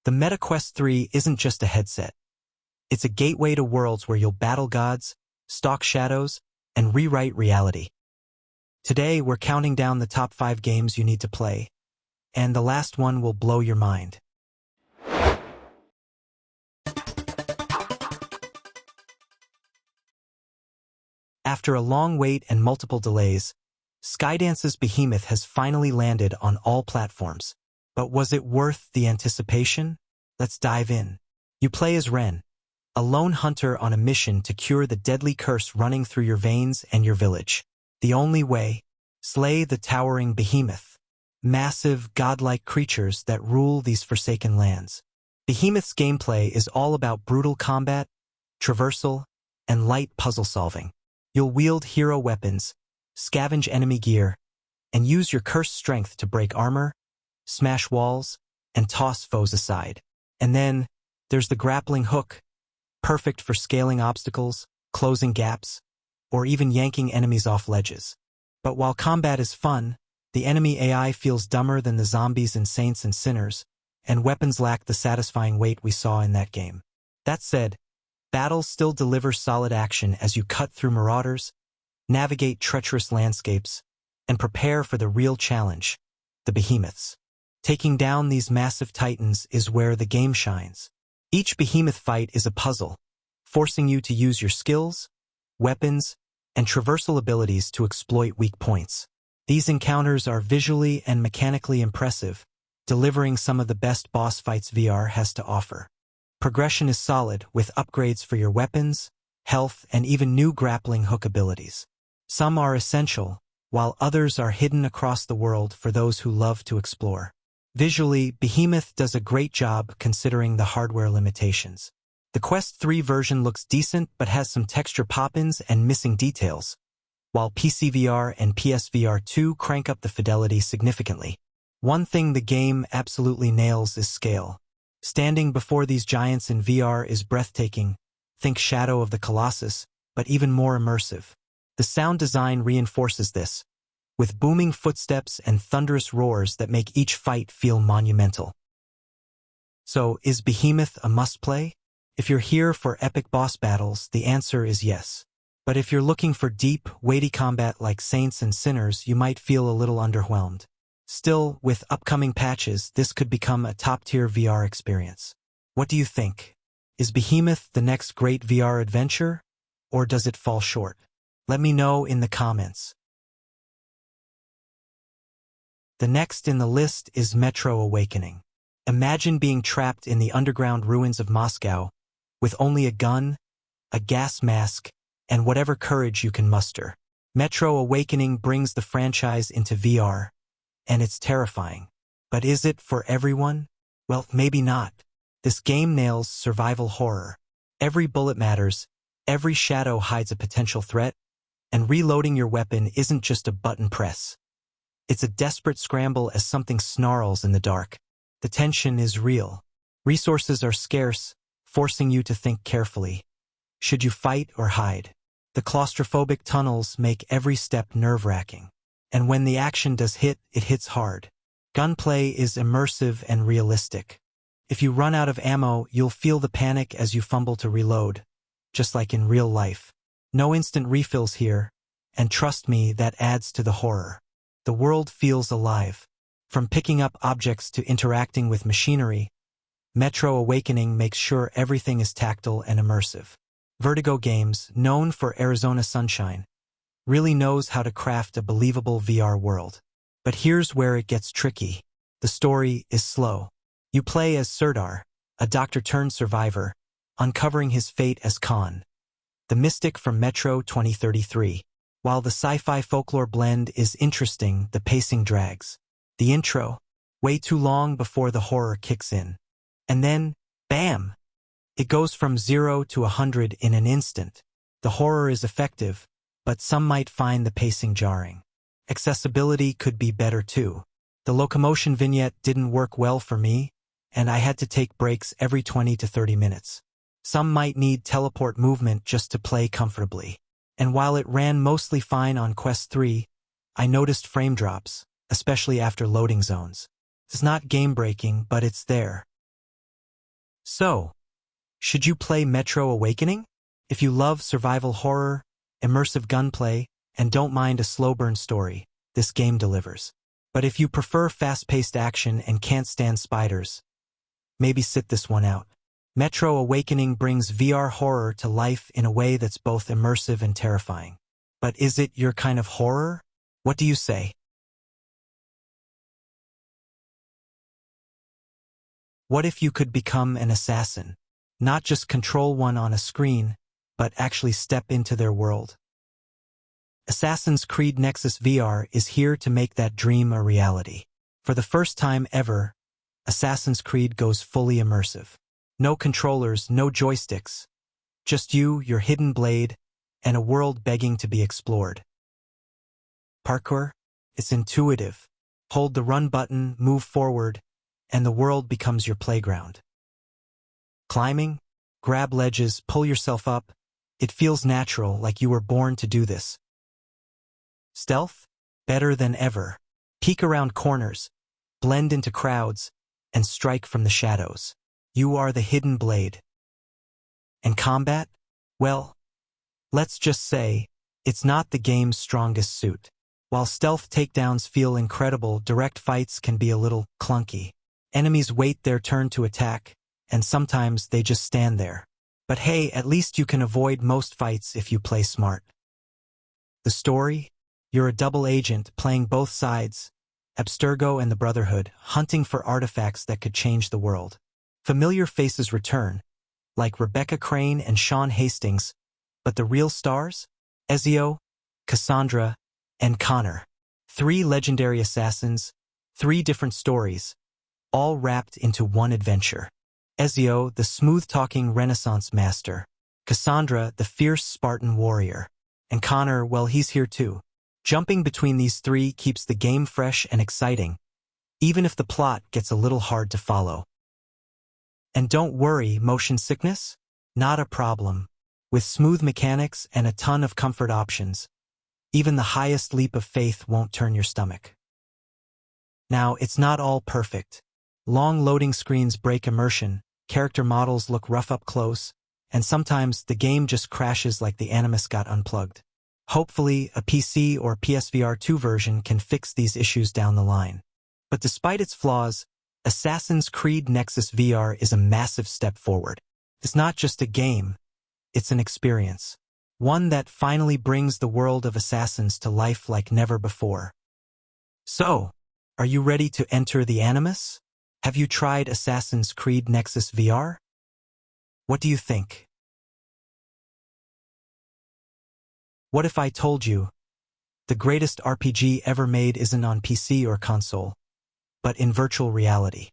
The Meta Quest 3 isn't just a headset. It's a gateway to worlds where you'll battle gods, stalk shadows, and rewrite reality. Today, we're counting down the top 5 games you need to play, and the last one will blow your mind. After a long wait and multiple delays, Skydance's Behemoth has finally landed on all platforms. But was it worth the anticipation? Let's dive in. You play as Ren, a lone hunter on a mission to cure the deadly curse running through your veins and your village. The only way: slay the towering Behemoth, massive, godlike creatures that rule these forsaken lands. Behemoth's gameplay is all about brutal combat, traversal, and light puzzle solving. You'll wield hero weapons, scavenge enemy gear, and use your cursed strength to break armor, smash walls, and toss foes aside. And then, there's the grappling hook, perfect for scaling obstacles, closing gaps, or even yanking enemies off ledges. But while combat is fun, the enemy AI feels dumber than the zombies in Saints and Sinners, and weapons lack the satisfying weight we saw in that game. That said, battles still deliver solid action as you cut through marauders, navigate treacherous landscapes, and prepare for the real challenge, the Behemoths. Taking down these massive titans is where the game shines. Each Behemoth fight is a puzzle, forcing you to use your skills, weapons, and traversal abilities to exploit weak points. These encounters are visually and mechanically impressive, delivering some of the best boss fights VR has to offer. Progression is solid, with upgrades for your weapons, health, and even new grappling hook abilities. Some are essential, while others are hidden across the world for those who love to explore. Visually, Behemoth does a great job considering the hardware limitations. The Quest 3 version looks decent but has some texture pop-ins and missing details, while PC VR and PSVR 2 crank up the fidelity significantly. One thing the game absolutely nails is scale. Standing before these giants in VR is breathtaking. Think Shadow of the Colossus, but even more immersive. The sound design reinforces this, with booming footsteps and thunderous roars that make each fight feel monumental. So, is Behemoth a must-play? If you're here for epic boss battles, the answer is yes. But if you're looking for deep, weighty combat like Saints and Sinners, you might feel a little underwhelmed. Still, with upcoming patches, this could become a top-tier VR experience. What do you think? Is Behemoth the next great VR adventure, or does it fall short? Let me know in the comments. The next in the list is Metro Awakening. Imagine being trapped in the underground ruins of Moscow, with only a gun, a gas mask, and whatever courage you can muster. Metro Awakening brings the franchise into VR, and it's terrifying. But is it for everyone? Well, maybe not. This game nails survival horror. Every bullet matters, every shadow hides a potential threat, and reloading your weapon isn't just a button press. It's a desperate scramble as something snarls in the dark. The tension is real. Resources are scarce, forcing you to think carefully. Should you fight or hide? The claustrophobic tunnels make every step nerve-wracking. And when the action does hit, it hits hard. Gunplay is immersive and realistic. If you run out of ammo, you'll feel the panic as you fumble to reload, just like in real life. No instant refills here, and trust me, that adds to the horror. The world feels alive. From picking up objects to interacting with machinery, Metro Awakening makes sure everything is tactile and immersive. Vertigo Games, known for Arizona Sunshine, really knows how to craft a believable VR world. But here's where it gets tricky. The story is slow. You play as Serdar, a doctor-turned-survivor, uncovering his fate as Khan, the mystic from Metro 2033. While the sci-fi folklore blend is interesting, the pacing drags. The intro, way too long before the horror kicks in. And then, bam! It goes from 0 to 100 in an instant. The horror is effective, but some might find the pacing jarring. Accessibility could be better too. The locomotion vignette didn't work well for me, and I had to take breaks every 20 to 30 minutes. Some might need teleport movement just to play comfortably. And while it ran mostly fine on Quest 3, I noticed frame drops, especially after loading zones. It's not game-breaking, but it's there. So, should you play Metro Awakening? If you love survival horror, immersive gunplay, and don't mind a slow burn story, this game delivers. But if you prefer fast-paced action and can't stand spiders, maybe sit this one out. Metro Awakening brings VR horror to life in a way that's both immersive and terrifying. But is it your kind of horror? What do you say? What if you could become an assassin? Not just control one on a screen, but actually step into their world. Assassin's Creed Nexus VR is here to make that dream a reality. For the first time ever, Assassin's Creed goes fully immersive. No controllers, no joysticks. Just you, your hidden blade, and a world begging to be explored. Parkour? It's intuitive. Hold the run button, move forward, and the world becomes your playground. Climbing? Grab ledges, pull yourself up. It feels natural, like you were born to do this. Stealth? Better than ever. Peek around corners, blend into crowds, and strike from the shadows. You are the hidden blade. And combat? Well, let's just say, it's not the game's strongest suit. While stealth takedowns feel incredible, direct fights can be a little clunky. Enemies wait their turn to attack, and sometimes they just stand there. But hey, at least you can avoid most fights if you play smart. The story? You're a double agent playing both sides, Abstergo and the Brotherhood, hunting for artifacts that could change the world. Familiar faces return, like Rebecca Crane and Sean Hastings, but the real stars? Ezio, Cassandra, and Connor. 3 legendary assassins, 3 different stories, all wrapped into one adventure. Ezio, the smooth-talking Renaissance master. Cassandra, the fierce Spartan warrior. And Connor, well, he's here too. Jumping between these 3 keeps the game fresh and exciting, even if the plot gets a little hard to follow. And don't worry, motion sickness? Not a problem. With smooth mechanics and a ton of comfort options, even the highest leap of faith won't turn your stomach. Now, it's not all perfect. Long loading screens break immersion, character models look rough up close, and sometimes the game just crashes like the Animus got unplugged. Hopefully, a PC or PSVR 2 version can fix these issues down the line. But despite its flaws, Assassin's Creed Nexus VR is a massive step forward. It's not just a game, it's an experience. One that finally brings the world of Assassins to life like never before. So, are you ready to enter the Animus? Have you tried Assassin's Creed Nexus VR? What do you think? What if I told you, the greatest RPG ever made isn't on PC or console, but in virtual reality?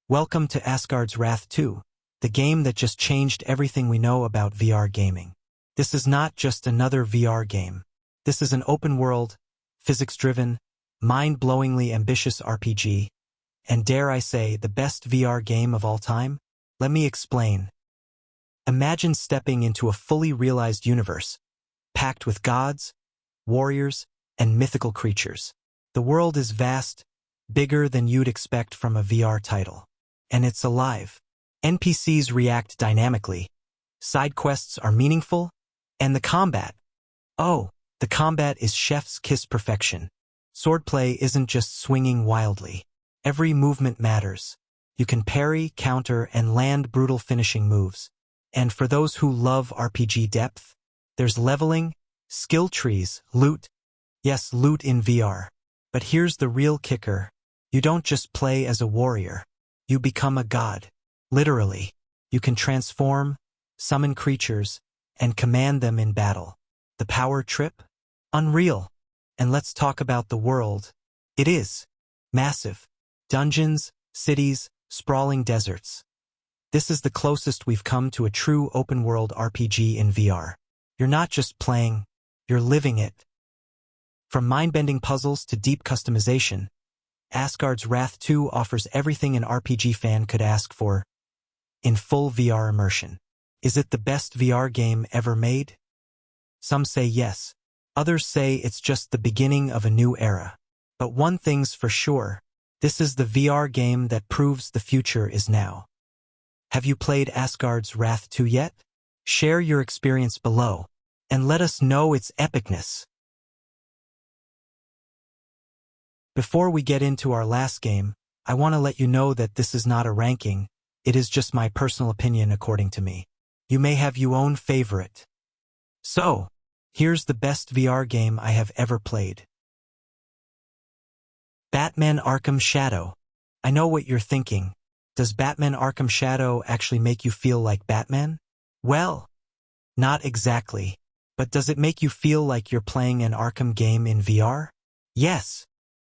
Welcome to Asgard's Wrath 2, the game that just changed everything we know about VR gaming. This is not just another VR game. This is an open-world, physics-driven, mind-blowingly ambitious RPG, and dare I say, the best VR game of all time? Let me explain. Imagine stepping into a fully realized universe, packed with gods, warriors, and mythical creatures. The world is vast, bigger than you'd expect from a VR title. And it's alive. NPCs react dynamically, side quests are meaningful, and the combat. Oh, the combat is chef's kiss perfection. Swordplay isn't just swinging wildly. Every movement matters. You can parry, counter, and land brutal finishing moves. And for those who love RPG depth, there's leveling, skill trees, loot. Yes, loot in VR. But here's the real kicker. You don't just play as a warrior. You become a god. Literally. You can transform, summon creatures, and command them in battle. The power trip? Unreal. And let's talk about the world. It is massive. Dungeons, cities, sprawling deserts. This is the closest we've come to a true open-world RPG in VR. You're not just playing, you're living it. From mind-bending puzzles to deep customization, Asgard's Wrath 2 offers everything an RPG fan could ask for, in full VR immersion. Is it the best VR game ever made? Some say yes. Others say it's just the beginning of a new era. But one thing's for sure, this is the VR game that proves the future is now. Have you played Asgard's Wrath 2 yet? Share your experience below, and let us know its epicness. Before we get into our last game, I want to let you know that this is not a ranking, it is just my personal opinion according to me. You may have your own favorite. So, here's the best VR game I have ever played. Batman Arkham Shadow. I know what you're thinking. Does Batman Arkham Shadow actually make you feel like Batman? Well, not exactly. But does it make you feel like you're playing an Arkham game in VR? Yes.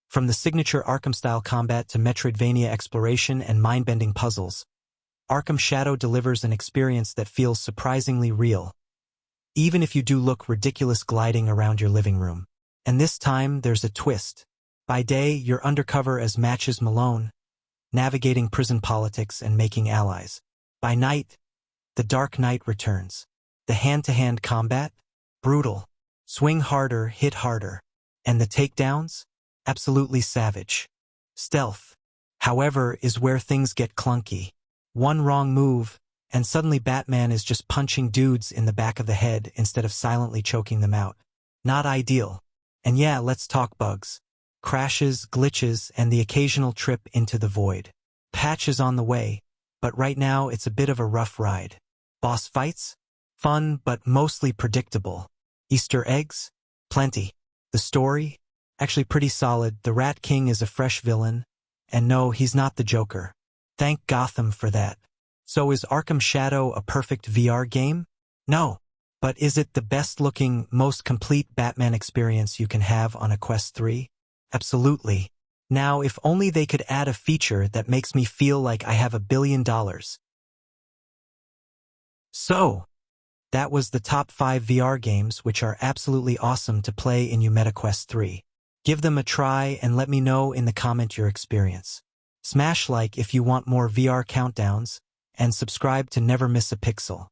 From the signature Arkham-style combat to Metroidvania exploration and mind-bending puzzles, Arkham Shadow delivers an experience that feels surprisingly real, even if you do look ridiculous gliding around your living room. And this time, there's a twist. By day, you're undercover as Matches Malone, navigating prison politics and making allies. By night, the Dark Knight returns. The hand-to-hand combat? Brutal. Swing harder, hit harder. And the takedowns? Absolutely savage. Stealth, however, is where things get clunky. One wrong move, and suddenly Batman is just punching dudes in the back of the head instead of silently choking them out. Not ideal. And yeah, let's talk bugs. Crashes, glitches, and the occasional trip into the void. Patch is on the way, but right now it's a bit of a rough ride. Boss fights? Fun, but mostly predictable. Easter eggs? Plenty. The story? Actually pretty solid. The Rat King is a fresh villain, and no, he's not the Joker. Thank Gotham for that. So is Arkham Shadow a perfect VR game? No. But is it the best-looking, most complete Batman experience you can have on a Quest 3? Absolutely. Now, if only they could add a feature that makes me feel like I have $1 billion. So, that was the top 5 VR games which are absolutely awesome to play in your Meta Quest 3. Give them a try and let me know in the comment your experience. Smash like if you want more VR countdowns, and subscribe to never miss a pixel.